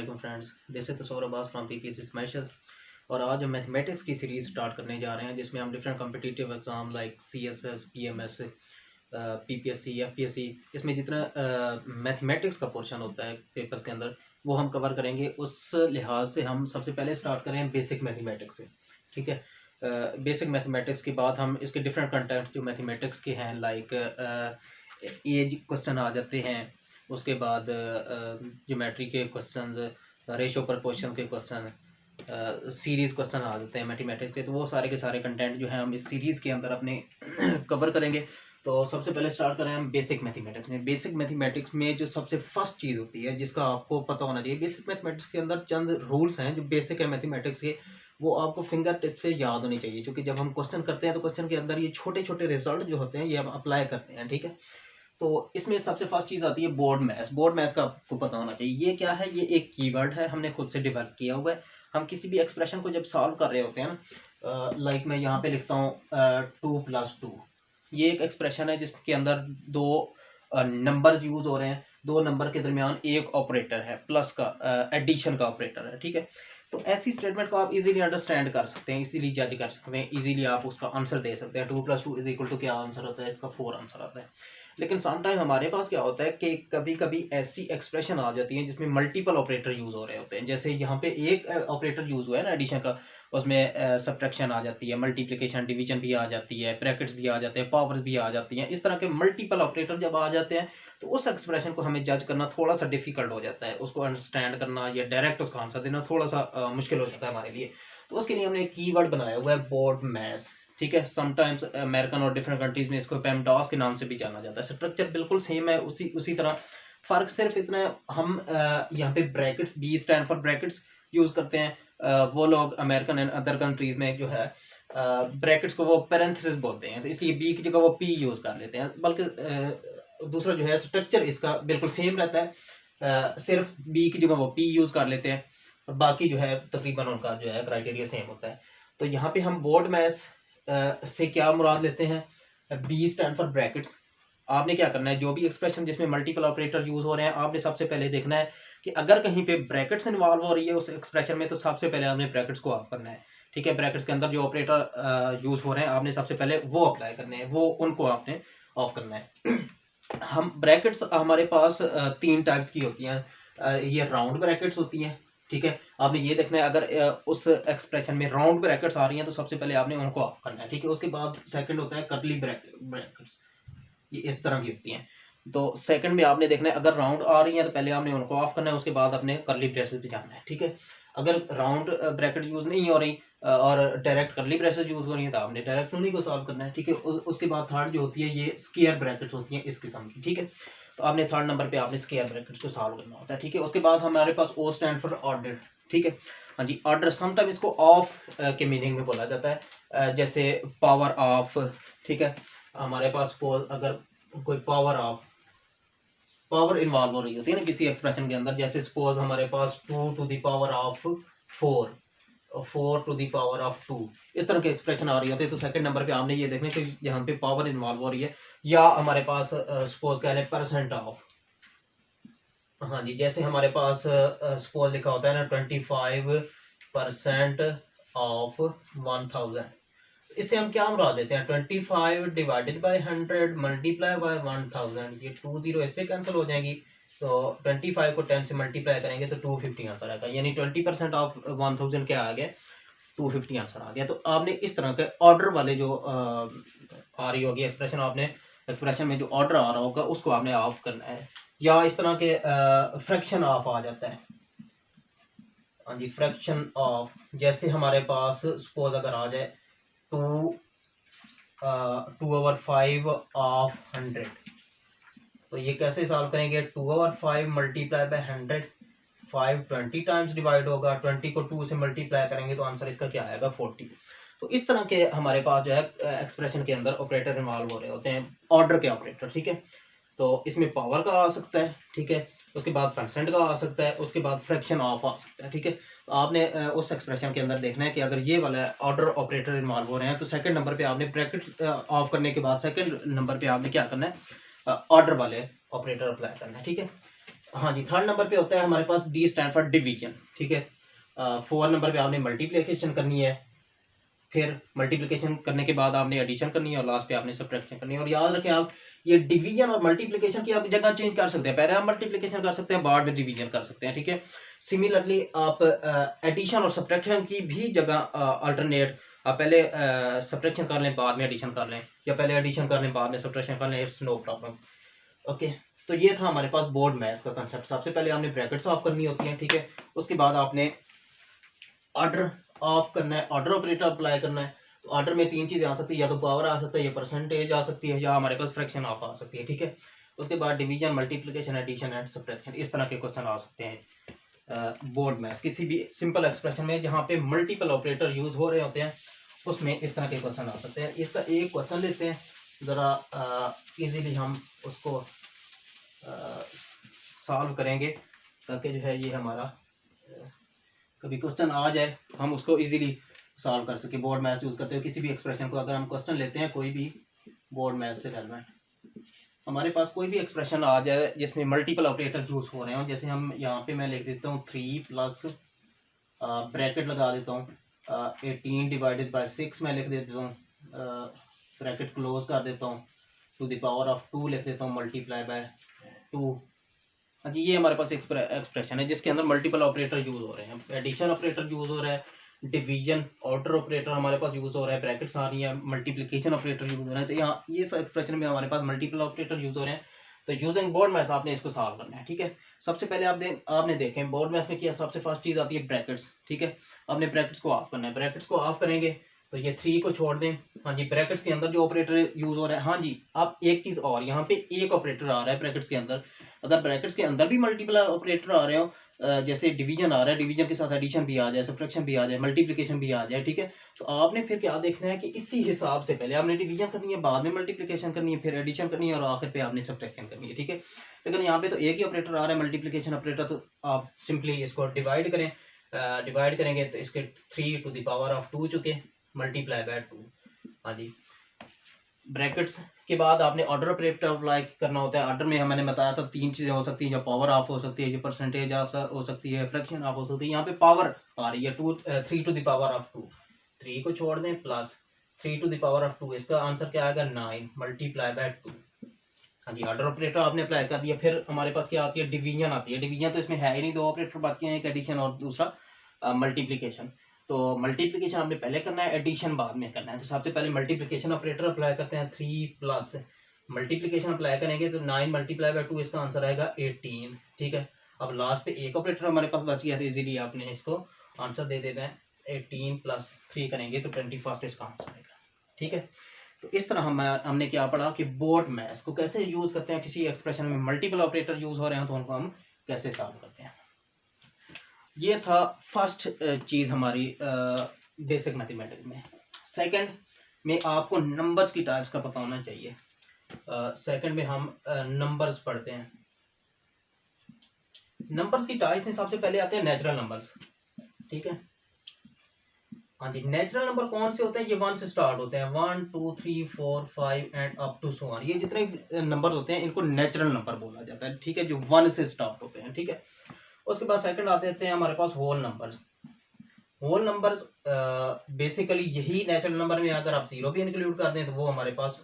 वालेकुम friends, this is Tasawwur Abbas from PPSC smashers. और आज हम मैथमेटिक्स की सीरीज़ स्टार्ट करने जा रहे हैं जिसमें हम different competitive exam like CSS, PMS, PPSC, FPSC, इसमें जितना मैथमेटिक्स का पोर्शन होता है पेपर्स के अंदर वो हम कवर करेंगे। उस लिहाज से हम सबसे पहले स्टार्ट करें बेसिक मैथमेटिक्स से। ठीक है, बेसिक मैथमेटिक्स के बाद हम इसके डिफरेंट कंटेंट्स जो मैथमेटिक्स के हैं लाइक एज क्वेश्चन आ जाते हैं। उसके बाद ज्योमेट्री के क्वेश्चंस, रेशो प्रपोर्शन के क्वेश्चन, सीरीज़ क्वेश्चन आ जाते हैं मैथमेटिक्स के। तो वो सारे के सारे कंटेंट जो हैं हम इस सीरीज़ के अंदर अपने कवर करेंगे। तो सबसे पहले स्टार्ट करें हम बेसिक मैथमेटिक्स में। बेसिक मैथमेटिक्स में जो सबसे फर्स्ट चीज़ होती है जिसका आपको पता होना चाहिए, बेसिक मैथमेटिक्स के अंदर चंद रूल्स हैं जो बेसिक है मैथमेटिक्स के, वो आपको फिंगर टिप से याद होनी चाहिए। क्योंकि जब हम क्वेश्चन करते हैं तो क्वेश्चन के अंदर ये छोटे छोटे रिजल्ट जो होते हैं ये हम अप्लाई करते हैं। ठीक है, तो इसमें सबसे फर्स्ट चीज़ आती है बोर्ड मैथ्स। बोर्ड मैथ्स का आपको पता होना चाहिए ये क्या है। ये एक कीवर्ड है, हमने खुद से डेवलप किया हुआ है। हम किसी भी एक्सप्रेशन को जब सॉल्व कर रहे होते हैं ना, लाइक मैं यहाँ पे लिखता हूँ 2+2, ये एक एक्सप्रेशन है जिसके अंदर दो नंबर्स यूज हो रहे हैं, दो नंबर के दरमियान एक ऑपरेटर है, प्लस का एडिशन का ऑपरेटर है। ठीक है, तो ऐसी स्टेटमेंट को आप इजीली अंडरस्टैंड कर सकते हैं, इजीली जज कर सकते हैं, इजीली आप उसका आंसर दे सकते हैं। 2+2 = क्या आंसर होता है इसका? 4 आंसर आता है। लेकिन समटाइम हमारे पास क्या होता है कि कभी कभी ऐसी एक्सप्रेशन आ जाती है जिसमें मल्टीपल ऑपरेटर यूज हो रहे होते हैं। जैसे यहाँ पे एक ऑपरेटर यूज हुआ है ना एडिशन का, उसमें सब्ट्रैक्शन आ जाती है, मल्टीप्लिकेशन, डिवीजन भी आ जाती है, ब्रैकेट्स भी आ जाते हैं, पावर्स भी आ जाती हैं। इस तरह के मल्टीपल ऑपरेटर जब आ जाते हैं तो उस एक्सप्रेशन को हमें जज करना थोड़ा सा डिफिकल्ट हो जाता है, उसको अंडरस्टैंड करना या डायरेक्ट उसका आंसर देना थोड़ा सा मुश्किल हो जाता है हमारे लिए। तो उसके लिए हमने एक कीवर्ड बनाया हुआ है बोर्ड मैथ्स। ठीक है, समटाइम्स अमेरिकन और डिफरेंट कंट्रीज में इसको पेमडॉस के नाम से भी जाना जाता है। स्ट्रक्चर बिल्कुल सेम है, उसी उसी तरह फर्क सिर्फ इतना है, हम यहाँ पे brackets, B stand for brackets use करते हैं। वो लोग अमेरिकन एंड अदर कंट्रीज में जो है ब्रैकेट्स को वो पैरेंथेसिस बोलते हैं, तो इसलिए बी की जगह वो पी यूज कर लेते हैं। बल्कि दूसरा जो है स्ट्रक्चर इसका बिल्कुल सेम रहता है, सिर्फ बी की जगह वो पी यूज कर लेते हैं और बाकी जो है तकरीबन उनका जो है क्राइटेरिया सेम होता है। तो यहाँ पे हम बोर्ड मैथ्स से क्या मुराद लेते हैं? B stand for brackets. आपने क्या करना है, जो भी एक्सप्रेशन जिसमें मल्टीपल ऑपरेटर यूज हो रहे हैं, आपने सबसे पहले देखना है कि अगर कहीं पे ब्रैकेट्स इन्वॉल्व हो रही है उस एक्सप्रेशन में, तो सबसे पहले आपने ब्रैकेट्स को ऑफ करना है। ठीक है, ब्रैकेट्स के अंदर जो ऑपरेटर यूज हो रहे हैं आपने सबसे पहले वो अप्लाई करने हैं, वो उनको आपने ऑफ करना है। हम ब्रैकेट्स हमारे पास 3 टाइप्स की होती हैं। ये राउंड ब्रैकेट्स होती हैं। ठीक है, आपने ये देखना है अगर उस एक्सप्रेशन में राउंड ब्रैकेट्स आ रही हैं तो सबसे पहले आपने उनको ऑफ करना है। ठीक है, उसके बाद सेकंड होता है कर्ली ब्रैकेट्स, ये इस तरह की होती हैं। तो सेकंड में आपने देखना है अगर राउंड आ रही है तो पहले आपने उनको ऑफ करना है, उसके बाद अपने कर्ली ब्रेसेस पे जाना है। ठीक है, अगर राउंड ब्रैकेट यूज नहीं हो रही और डायरेक्ट कर्ली ब्रेसेस यूज हो रही है तो आपने डायरेक्ट उन्हीं को सॉल्व करना है। ठीक है, उसके बाद थर्ड जो होती है ये स्क्वायर ब्रैकेट्स होती हैं इस किस्म की। ठीक है, तो आपने थर्ड नंबर पे आपने स्क्वायर ब्रैकेट्स को सॉल्व करना होता है। ठीक है, उसके बाद हमारे पास ओ स्टैंड फॉर ऑर्डर। ठीक है, हाँ जी, ऑर्डर समटाइम इसको ऑफ के मीनिंग में बोला जाता है, जैसे पावर ऑफ। ठीक है, हमारे पास सपोज अगर कोई पावर इन्वॉल्व हो रही होती है ना किसी एक्सप्रेशन के अंदर, जैसे सपोज हमारे पास 2⁴, 4⁴, इस तरह के एक्सप्रेशन आ रही होती है। तो सेकंड नंबर पे आपने ये देखना कि यहाँ पे पावर इन्वॉल्व हो रही है, या हमारे पास सपोज कह लें परसेंट ऑफ। हाँ जी, जैसे हमारे पास सपोज लिखा होता है ना 25% ऑफ 1000। इससे हम क्या मुराद लेते हैं? 25 डिवाइडेड बाय 100 मल्टीप्लाई बाय 1000, ये 20 इससे कैंसिल हो जाएंगी। तो 25 को 10 से मल्टीप्लाई करेंगे तो 250 आंसर आएगा, यानी 20% ऑफ 1000 क्या आ गया? 250 आंसर आ गया। तो आपने इस तरह के ऑर्डर वाले जो आ रही होगी एक्सप्रेशन, आपने एक्सप्रेशन में जो ऑर्डर आ रहा होगा उसको आपने ऑफ करना है। या इस तरह के फ्रैक्शन ऑफ आ जाता है। हाँ जी, फ्रैक्शन ऑफ, जैसे हमारे पास सपोज अगर आ जाए 2/5 ऑफ 100, तो ये कैसे सॉल्व करेंगे? 2/5 मल्टीप्लाई बाय 100, 5 20 टाइम्स डिवाइड होगा, 20 को 2 से मल्टीप्लाई करेंगे तो आंसर इसका क्या आएगा? 40। तो इस तरह के हमारे पास जो है एक्सप्रेशन के अंदर ऑपरेटर इन्वॉल्व हो रहे होते हैं, ऑर्डर के ऑपरेटर। ठीक है, तो इसमें पावर का आ सकता है, ठीक है, उसके बाद परसेंट का आ सकता है, उसके बाद फ्रैक्शन ऑफ आ सकता है। ठीक है, तो आपने उस एक्सप्रेशन के अंदर देखना है कि अगर ये वाला ऑर्डर ऑपरेटर इन्वॉल्व हो रहे हैं तो सेकंड नंबर पे आपने ब्रैकेट ऑफ करने के बाद सेकंड नंबर पे आपने क्या करना है? ऑर्डर वाले ऑपरेटर अप्लाई करना है। ठीक है, हाँ जी, थर्ड नंबर पे होता है हमारे पास डी स्टैंड फॉर डिवीजन, ठीक है। 4 नंबर पे आपने मल्टीप्लिकेशन करनी है, फिर मल्टीप्लिकेशन करने के बाद आपने एडिशन करनी है और लास्ट पे आपने सब्ट्रैक्शन करनी है। और याद रखें आप, ये डिवीजन और मल्टीप्लिकेशन की आप जगह चेंज कर सकते हैं, पहले आप मल्टीप्लिकेशन कर सकते हैं, बाद में डिवीजन कर सकते हैं, ठीक है। सिमिलरली आप एडिशन और सब्ट्रैक्शन की भी जगह अल्टरनेट, आप पहले सब्ट्रैक्शन कर लें बाद में एडिशन कर लें, या पहले एडिशन कर लें बाद में सब्ट्रैक्शन कर लें, इट्स नो प्रॉब्लम। ओके, तो ये था हमारे पास बोर्ड मैथ्स का कंसेप्ट। सबसे पहले आपने ब्रैकेट्स ऑफ करनी होती हैं, ठीक है। उसके बाद आपने ऑर्डर ऑफ करना है, ऑर्डर ऑपरेटर अप्लाई करना है। तो ऑर्डर में 3 चीज़ें आ सकती है, या तो पावर आ सकता है, या परसेंटेज आ सकती है, या हमारे पास फ्रैक्शन ऑफ आ सकती है, ठीक है। उसके बाद division, multiplication, addition and subtraction, इस तरह के क्वेश्चन आ सकते हैं बोर्ड मैथ्स किसी भी सिंपल एक्सप्रेशन में जहाँ पे मल्टीपल ऑपरेटर यूज हो रहे होते हैं, उसमें इस तरह के क्वेश्चन आ सकते हैं। इसका एक क्वेश्चन लेते हैं, ज़रा इजीली हम उसको सॉल्व करेंगे, ताकि जो है ये हमारा कभी क्वेश्चन आ जाए हम उसको इजीली सॉल्व कर सके। बोर्ड मैथ्स यूज़ करते हुए किसी भी एक्सप्रेशन को अगर हम क्वेश्चन लेते हैं, कोई भी बोर्ड मैथ्स से रेलेवेंट, हमारे पास कोई भी एक्सप्रेशन आ जाए जिसमें मल्टीपल ऑपरेटर यूज हो रहे हो, जैसे हम यहाँ पे मैं लिख देता हूँ 3 प्लस ब्रैकेट लगा देता हूँ 18 डिवाइडेड बाय 6 मैं लिख देता हूँ, ब्रैकेट क्लोज कर देता हूँ, टू द पावर ऑफ 2 लिख देता हूँ, मल्टीप्लाई बाय 2। हाँ जी, ये हमारे पास एक्सप्रेशन है जिसके अंदर मल्टीपल ऑपरेटर यूज हो रहे हैं, एडिशन ऑपरेटर यूज हो रहा है, डिवीजन ऑर्डर ऑपरेटर हमारे पास यूज हो रहा है, ब्रैकेट्स आ रही है, मल्टीप्लिकेशन ऑपरेटर यूज हो रहा है। तो यहाँ ये एक्सप्रेशन में हमारे पास मल्टीपल ऑपरेटर यूज हो रहे हैं। तो यूजिंग बोर्ड मैथ्स आपने इसको सॉल्व करना है, ठीक है। सबसे पहले आपने देखें बोर्ड मैथ्स में किया, सबसे फर्स्ट चीज आती है ब्रैकेट्स, ठीक है। आपने ब्रैकेट्स को ऑफ करना है, ब्रैकेट्स को ऑफ करेंगे तो ये 3 को छोड़ दें। हाँ जी, ब्रैकेट्स के अंदर जो ऑपरेटर यूज हो रहा है, हाँ जी, अब एक चीज और, यहाँ पे एक ऑपरेटर आ रहा है ब्रैकेट्स के अंदर। अगर ब्रैकेट्स के अंदर भी मल्टीपल ऑपरेटर आ रहे हो, जैसे डिवीजन आ रहा है, डिवीजन के साथ एडिशन भी आ जाए, सब्ट्रैक्शन भी आ जाए, मल्टीप्लिकेशन भी आ जाए, ठीक है। तो आपने फिर क्या देखना है कि इसी हिसाब से पहले आपने डिवीजन करनी है, बाद में मल्टीप्लिकेशन करनी है, फिर एडिशन करनी है, और आखिर पे आपने सब्ट्रैक्शन करनी है, ठीक है। लेकिन यहाँ पे तो एक ही ऑपरेटर आ रहा है, मल्टीप्लिकेशन ऑपरेटर, तो आप सिंपली इसको डिवाइड करें, डिवाइड करेंगे तो इसके 3 टू द पावर ऑफ 2 चुके, मल्टीप्लाई बाय 2। हाँ जी, ब्रैकेट्स के बाद आपने ऑर्डर ऑपरेटर अप्लाई करना होता है। ऑर्डर में मैंने बताया था 3 चीज़ें हो सकती हैं, जो पावर ऑफ हो सकती है, जो परसेंटेज ऑफ हो सकती है, फ्रैक्शन ऑफ हो सकती है। यहाँ पे पावर आ रही है 3 टू द पावर ऑफ 2, 3 को छोड़ दें plus 3 to the power of 2, इसका आंसर क्या आएगा 9 मल्टीप्लाई बाय 2। हाँ जी, ऑर्डर ऑपरेटर आपने अप्लाई कर दिया। फिर हमारे पास क्या आती है, डिवीजन आती है। डिवीजन तो इसमें है ही नहीं, 2 ऑपरेटर बाकी हैं, एक एडिशन और दूसरा मल्टीप्लिकेशन। तो मल्टीप्लिकेशन आपने पहले करना है, एडिशन बाद में करना है। तो सबसे पहले मल्टीप्लिकेशन ऑपरेटर अप्लाई करते हैं, 3 प्लस मल्टीप्लिकेशन अप्लाई करेंगे तो 9 मल्टीप्लाई बाय 2, इसका आंसर आएगा 18, ठीक है। अब लास्ट पे एक ऑपरेटर हमारे पास बच गया, तो इजीली आपने इसको आंसर दे देना है, 18 प्लस 3 करेंगे तो 21 इसका आंसर आएगा, ठीक है। तो इस तरह हमने क्या पढ़ा कि बोर्ड मैथ्स को कैसे यूज करते हैं, किसी एक्सप्रेशन में मल्टीपल ऑपरेटर यूज हो रहे हैं तो उनको हम कैसे सॉल्व करते हैं। ये था फर्स्ट चीज हमारी बेसिक मैथमेटिक्स में। सेकंड में आपको नंबर्स की टाइप्स का पता होना चाहिए। सेकंड में हम नंबर्स पढ़ते हैं। नंबर्स की टाइप में सबसे पहले आते हैं नेचुरल नंबर्स, ठीक है। हाँ जी, नेचुरल नंबर कौन से होते हैं, ये 1 से स्टार्ट होते हैं, 1 2 3 4 5 and up to so on. ये जितने नंबर होते हैं इनको नेचुरल नंबर बोला जाता है, ठीक है, जो 1 से स्टार्ट होते हैं, ठीक है। उसके बाद सेकंड आते हैं हमारे पास whole numbers. Whole numbers basically यही नेचुरल नंबर में अगर आप 0 भी इंक्लूड कर दें तो वो हमारे पास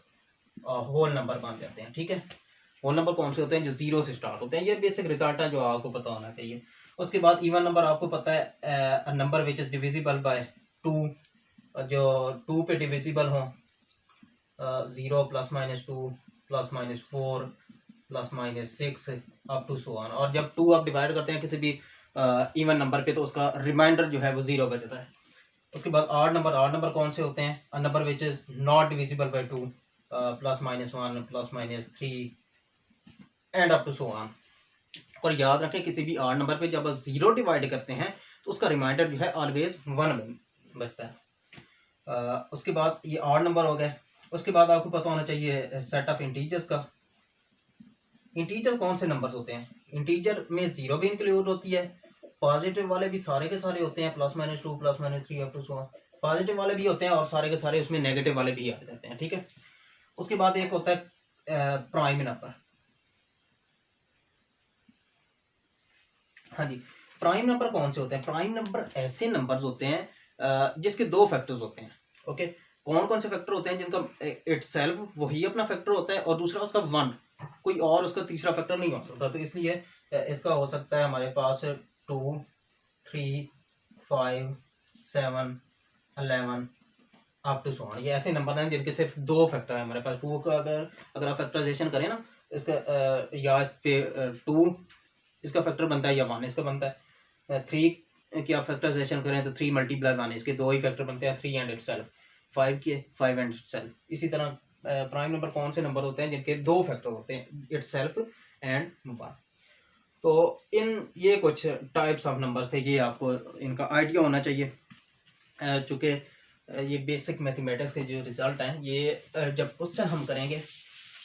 होल नंबर बन जाते हैं, ठीक है। होल नंबर कौन से होते हैं, जो 0 से स्टार्ट होते हैं। ये बेसिक रिजल्ट है जो आपको पता होना चाहिए। उसके बाद इवन नंबर आपको पता है, number which is divisible by 2, जो 2 पे डिविजिबल हो, 0 plus minus 2 plus minus 4 plus minus 6 up to so on. और जब 2 आप डिवाइड करते हैं किसी भी इवन नंबर पे तो उसका रिमाइंडर जो है वो 0 बचता है। उसके बाद ऑड नंबर कौन से होते हैं, a number which is not divisible by 2, plus minus 1 plus minus 3 and up to so on. और याद रखें किसी भी ऑड नंबर पे जब आप 0 डिवाइड करते हैं तो उसका रिमाइंडर जो है ऑलवेज 1 बचता है। उसके बाद ये ऑड नंबर हो गए। उसके बाद आपको पता होना चाहिए सेट ऑफ इंटीजर्स का। इंटीजर कौन से नंबर्स होते हैं, इंटीजर में 0 भी इंक्लूड होती है, पॉजिटिव वाले भी सारे के सारे होते हैं, plus minus 2 plus minus 3 up to so on. Positive वाले भी होते हैं और सारे के सारे उसमें नेगेटिव वाले भी आ जाते हैं, ठीक है। उसके बाद एक होता है प्राइम नंबर। हाँ जी, प्राइम नंबर कौन से होते हैं? प्राइम नंबर ऐसे नंबर्स होते हैं जिसके दो फैक्टर्स होते हैं। ओके, कौन कौन से फैक्टर होते हैं? जिनका इटसेल्फ वही अपना फैक्टर होता है और दूसरा उसका वन, कोई और उसका तीसरा फैक्टर नहीं हो सकता। तो इसलिए इसका हो सकता है हमारे पास 2, 3, 5, 7, 11 अप टू सो ऑन। ये ऐसे नंबर हैं जिनके सिर्फ दो फैक्टर है हमारे पास। 2 का अगर आप फैक्टराइजेशन करें ना, इसका या इस पे 2 इसका फैक्टर बनता है या 1 इसका बनता है। 3 की आप फैक्टराइजेशन करें तो 3 मल्टीप्लाई 1, इसके दो ही फैक्टर बनते हैं, 3 एंड इटसेल्फ। 5 के 5 एंड इटसेल्फ। इसी तरह प्राइम नंबर कौन से नंबर होते हैं जिनके दो फैक्टर होते हैं, इटसेल्फ एंड 1। तो ये कुछ टाइप्स ऑफ नंबर्स थे, ये आपको इनका आइडिया होना चाहिए। चूँकि ये बेसिक मैथमेटिक्स के जो रिजल्ट हैं, ये जब क्वेश्चन हम करेंगे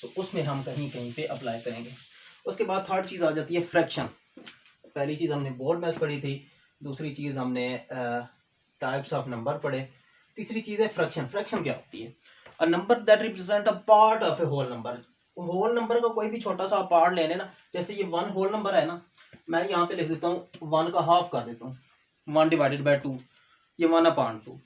तो उसमें हम कहीं कहीं पे अप्लाई करेंगे। उसके बाद थर्ड चीज़ आ जाती है फ्रैक्शन। पहली चीज़ हमने बोर्ड मैथ्स पढ़ी थी, दूसरी चीज़ हमने टाइप्स ऑफ नंबर पढ़े, तीसरी चीज़ है फ्रैक्शन। फ्रैक्शन क्या होती है? A number that represent a part of a whole number. Whole number का कोई भी छोटा सा पार्ट लेने ना, जैसे ये 1 होल नंबर है ना, मैं यहाँ पे लिख देता हूँ 1 का हाफ कर देता हूँ, 1 डिवाइडेड बाई 2, ये 1/2।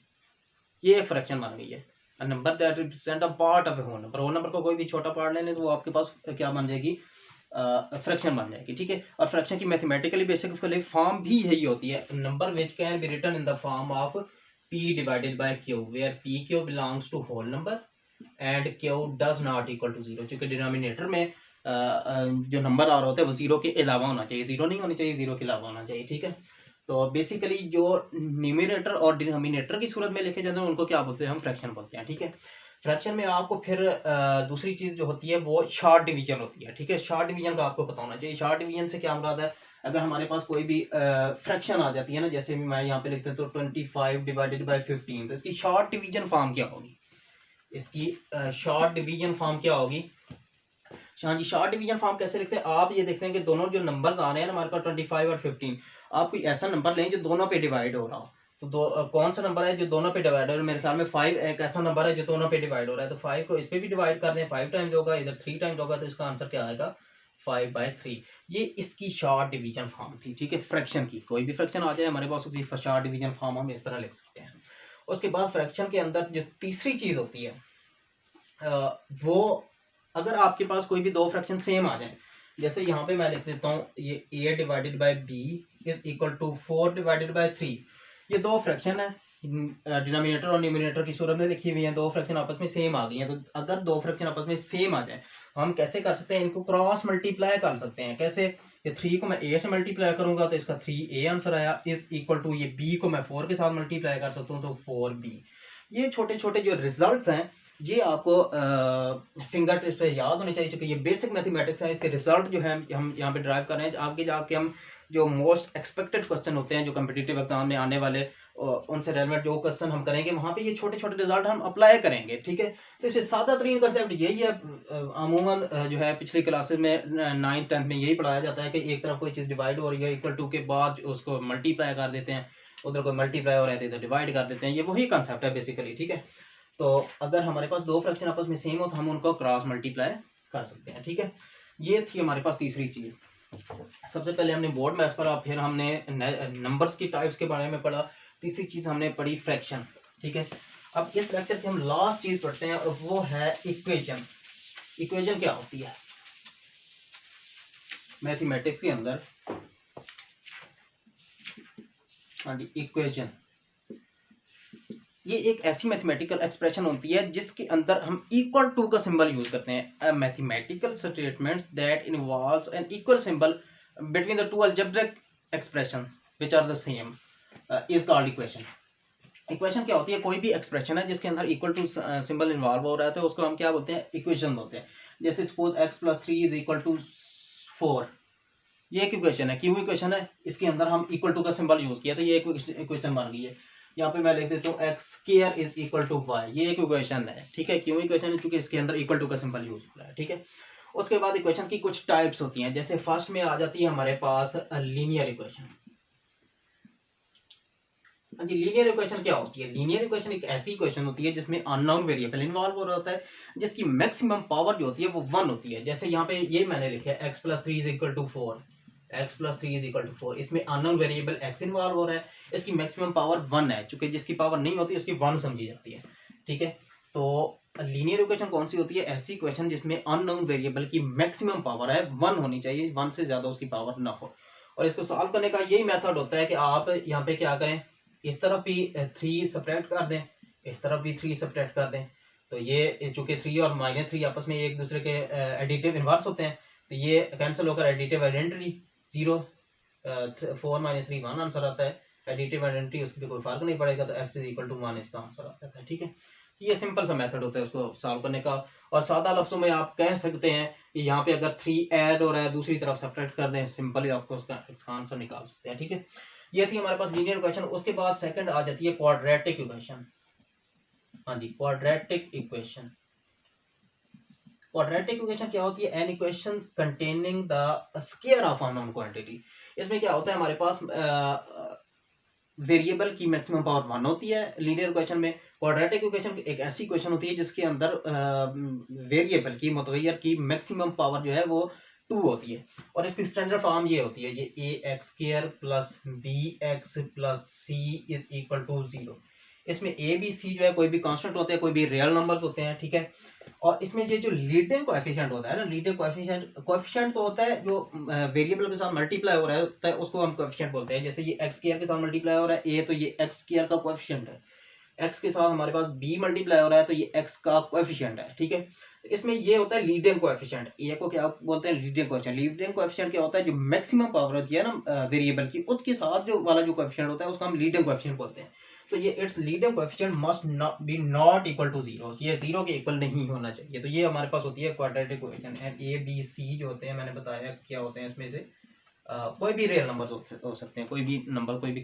ये एक फ्रैक्शन बन गई है। A number that represent a part of a whole number. Whole number को कोई भी छोटा पार्ट ले लें तो वो आपके पास क्या बन जाएगी? फ्रैक्शन बन जाएगी। ठीक है, और फ्रैक्शन की मैथमेटिकली बेसिकली फॉर्म भी यही होती है, number which can be written in the form of p divided by q, where p q belongs to whole number and q does not equal to 0। क्योंकि डिनोमिनेटर में जो number आ रहा होता है वो 0 के अलावा होना चाहिए, 0 नहीं होनी चाहिए, 0 के अलावा होना चाहिए। ठीक है, तो बेसिकली जो न्यूमरेटर और डिनोमिनेटर की सूरत में लिखे जाते हैं उनको क्या बोलते हैं? हम फ्रैक्शन बोलते हैं। ठीक है, फ्रैक्शन में आपको फिर दूसरी चीज़ जो होती है वो शॉर्ट डिवीजन होती है। ठीक है, शॉर्ट डिवीजन का आपको पता होना चाहिए। शॉर्ट डिवीजन से क्या मुराद है? अगर हमारे पास कोई भी फ्रैक्शन आ जाती है ना, जैसे मैं यहाँ पे लिखते हैं तो 25 डिवाइडेड बाई 15, तो इसकी शॉर्ट डिवीजन फॉर्म क्या होगी? इसकी शॉर्ट डिवीजन फॉर्म क्या होगी? हाँ जी, शॉर्ट डिवीजन फॉर्म कैसे लिखते हैं? आप ये देखते हैं कि दोनों जो नंबर्स आ रहे हैं ना हमारे पास 25 और 15, आप कोई ऐसा नंबर लें जो दोनों पे डिवाइड हो रहा हो। तो कौन सा नंबर है जो दोनों पे डिवाइड हो रहा है? मेरे ख्याल में 5 एक ऐसा नंबर है जो दोनों पे डिवाइड हो रहा है। तो 5 को इस पे भी डिवाइड कर दें, 5 टाइम्स होगा, इधर 3 टाइम्स होगा, तो इसका आंसर क्या आएगा? 5/3। ये इसकी शॉर्ट डिवीजन फॉर्म थी। ठीक है, फ्रैक्शन की कोई भी फ्रैक्शन आ जाए हमारे पास, उसकी शॉर्ट डिवीजन फॉर्म हम इस तरह लिख सकते हैं। उसके बाद फ्रैक्शन के अंदर जो तीसरी चीज़ होती है वो, अगर आपके पास कोई भी दो फ्रैक्शन सेम आ जाए, जैसे यहाँ पे मैं लिख देता हूँ ये a divided by b is equal to 4 divided by 3। ये दो फ्रैक्शन है, डिनोमिनेटर और न्यूमरेटर की सूरत में लिखी हुई है, दो फ्रैक्शन आपस में सेम आ गई हैं। तो अगर दो फ्रैक्शन आपस में सेम आ जाए, हम कैसे कर सकते हैं? इनको क्रॉस मल्टीप्लाई कर सकते हैं। कैसे? ये 3 को मैं a से मल्टीप्लाई करूंगा तो इसका 3a आंसर आया, इज इक्वल टू ये b को मैं 4 के साथ मल्टीप्लाई कर सकता हूँ तो 4b। ये छोटे छोटे जो रिजल्ट्स हैं ये आपको फिंगर टिप्स पे याद होने चाहिए, क्योंकि ये बेसिक मैथमेटिक्स है। इसके रिजल्ट जो है हम यहाँ पे ड्राइव कर रहे हैं। आगे जाके हम जो मोस्ट एक्सपेक्टेड क्वेश्चन होते हैं जो कम्पिटिटिव एग्जाम में आने वाले, उनसे रेलेवेंट जो क्वेश्चन हम करेंगे वहाँ पे ये छोटे छोटे रिजल्ट हम अप्लाई करेंगे। ठीक है, तो इससे सादा तरीन कंसेप्ट यही है। अमूमन जो है पिछली क्लासेस में 9th 10th में यही पढ़ाया जाता है कि एक तरफ कोई चीज़ डिवाइड हो रही है, इक्वल टू के बाद उसको मल्टीप्लाई कर देते हैं, उधर कोई मल्टीप्लाई हो रहा है तो इधर डिवाइड कर देते हैं। ये वही कंसेप्ट है बेसिकली। ठीक है, तो अगर हमारे पास दो फ्रैक्शन आपस में सेम हो तो हम उनको क्रॉस मल्टीप्लाई कर सकते हैं। ठीक है, ये थी हमारे पास तीसरी चीज़। सबसे पहले हमने बोर्ड मैथ्स पढ़ा, फिर हमने नंबर्स की टाइप्स के बारे में पढ़ा, तीसरी चीज़ हमने पढ़ी फ्रैक्शन। ठीक है, अब इस लेक्चर की हम लास्ट चीज़ पढ़ते हैं और वो है इक्वेशन। इक्वेशन क्या होती है मैथमेटिक्स के अंदर? हाँ जी, इक्वेशन ये एक ऐसी मैथमेटिकल एक्सप्रेशन होती है जिसके अंदर हम इक्वल टू का सिंबल यूज करते हैं। Mathematical statements that involves an equal symbol between the two algebraic expression which are the same is called equation. Equation क्या होती है? कोई भी एक्सप्रेशन है जिसके अंदर इक्वल टू सिंबल इन्वॉल्व हो रहा है तो उसको हम क्या बोलते हैं? इक्वेशन बोलते हैं। जैसे suppose x + 3 is equal to 4, ये एक इक्वेशन है। क्यों इक्वेशन है? इसके अंदर हम इक्वल टू का सिंबल यूज किया तो ये एक इक्वेशन बन गई है। यहाँ पे मैं लिख देता हूँ x² is equal to y, ये एक इक्वेशन है। ठीक है, क्यों इक्वेशन है? क्योंकि इसके अंदर इक्वल टू का सिंबल यूज हो रहा है। ठीक है, उसके बाद इक्वेशन की कुछ टाइप्स होती हैं। जैसे फर्स्ट में आ जाती है हमारे पास लीनियर इक्वेशन। हाँ जी, लीनियर इक्वेशन क्या होती है? लीनियर इक्वेशन एक ऐसी इक्वेशन होती है जिसमें अननोन वेरिएबल इन्वॉल्व हो रहा होता है, जिसकी मैक्सिमम पावर जो होती है वो 1 होती है। जैसे यहाँ पे ये मैंने लिखा है x + 3 is equal to 4, x plus 3 is equal to 4। इसमें अननोन वेरिएबल x इन्वॉल्व हो रहा है, इसकी मैक्सिमम पावर 1 है, चूंकि जिसकी पावर नहीं होती उसकी 1 समझी जाती है, ठीक है। तो लीनियर इक्वेशन कौन सी होती है? ऐसी इक्वेशन जिसमें अननोन वेरिएबल की मैक्सिमम पावर है 1 होनी चाहिए, 1 से ज्यादा उसकी पावर ना हो। और इसको सॉल्व करने का यही मेथड होता है कि आप यहाँ पे क्या करें, इस तरफ भी 3 सब्ट्रैक्ट कर दें, इस तरफ भी 3 सब्ट्रैक्ट कर दें। तो ये चूंकि 3 और -3 आपस में एक दूसरे के एडिटिव इन्वर्स होते हैं, तो ये कैंसिल होकर एडिटिव आइडेंटिटी 0, 4 - 3 1 आंसर आता है। एडिटिव आइडेंटिटी उसके कोई फर्क नहीं पड़ेगा, तो x इज इक्वल टू 1 इसका आंसर आता है, ठीक है। ये सिंपल सा मेथड होता है उसको सॉल्व करने का। और सादा लफ्जों में आप कह सकते हैं कि यहाँ पे अगर 3 ऐड हो रहा है, दूसरी तरफ सब्ट्रैक्ट कर दें, सिंपली आपको उसका आंसर निकाल सकते हैं, ठीक है। ये थी हमारे पास लीनियर इक्वेशन। उसके बाद सेकंड आ जाती है क्वाड्रेटिक इक्वेशन। हाँ जी, क्वाड्रेटिक इक्वेशन। क्वाड्रेटिक इक्वेशन क्या होती है? An equation containing the square of unknown quantity. इसमें क्या होता है, हमारे पास वेरिएबल की मैक्सिमम पावर 1 होती है लीनियर इक्वेशन में। क्वाड्रेटिक इक्वेशन एक ऐसी इक्वेशन होती है जिसके अंदर वेरिएबल की मुतगय्यर की मैक्सिमम पावर जो है वो 2 होती है। और इसकी स्टैंडर्ड फॉर्म ये होती है, ये ax² plus bx plus c is equal to 0। इसमें a b c जो है कोई भी कांस्टेंट होते हैं, कोई भी रियल नंबर्स होते हैं, ठीक है। और इसमें ये जो लीडिंग कोएफिशिएंट होता है ना, लीडिंग कोएफिशिएंट तो होता है जो वेरिएबल के साथ मल्टीप्लाई हो रहा है, उसको हम कोएफिशिएंट बोलते हैं। जैसे ये x² के साथ मल्टीप्लाई हो रहा है a, तो ये x² का कोएफिशिएंट है। x के साथ हमारे पास b मल्टीप्लाई हो रहा है, तो ये x का कोएफिशिएंट है, ठीक है। तो इसमें ये होता है लीडिंग कोएफिशिएंट। ए को क्या बोलते हैं? Leading coefficient. लीडिंग कोएफिशिएंट क्या होता है? जो मैक्सिमम पावर होती है ना वेरिएबल की, उसके साथ जो वाला जो कोएफिशिएंट होता है उसको हम लीडिंग कोएफिशिएंट बोलते हैं। तो ये it's leading coefficient must not equal to 0, ये 0 के इक्वल नहीं होना चाहिए। तो ये हमारे पास होती है quadratic equation. And a b c जो होते हैं, मैंने बताया क्या होते हैं इसमें से कोई भी रियल नंबर हो सकते हैं, कोई भी नंबर, कोई भी